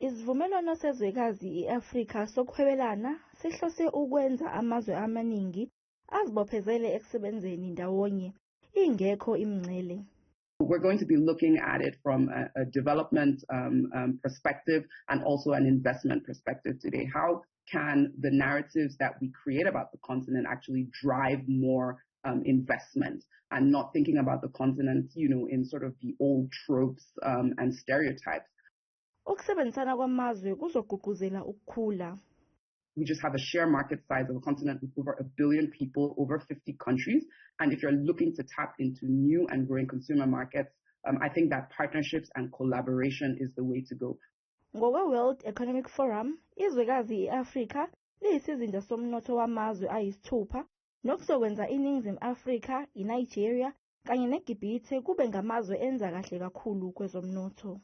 Isivumelwano sezwekazi i-Afrika sokuhwebelana sihlose ukwenza amazwe amaningi azibophezele ekusebenzeni ndawonye ingekho imingcele. We're going to be looking at it from a development perspective and also an investment perspective today. How can the narratives that we create about the continent actually drive more investment and not thinking about the continent, in sort of the old tropes and stereotypes? Ukusebenzisana kwamazwe kuzogqugquzela ukukhula. We just have a share market size of a continent with over 1 billion people, over 50 countries. And if you're looking to tap into new and growing consumer markets, I think that partnerships and collaboration is the way to go. Ngokwe-World Economic Forum, izwekazi i-Afrika liyisizinda somnotho wamazwe ayisithupha nokuzokwenza iNingizimu Afrika, iNigeria kanye neGibhithe kube ngamazwe enza kahle kakhulu kwezomnotho.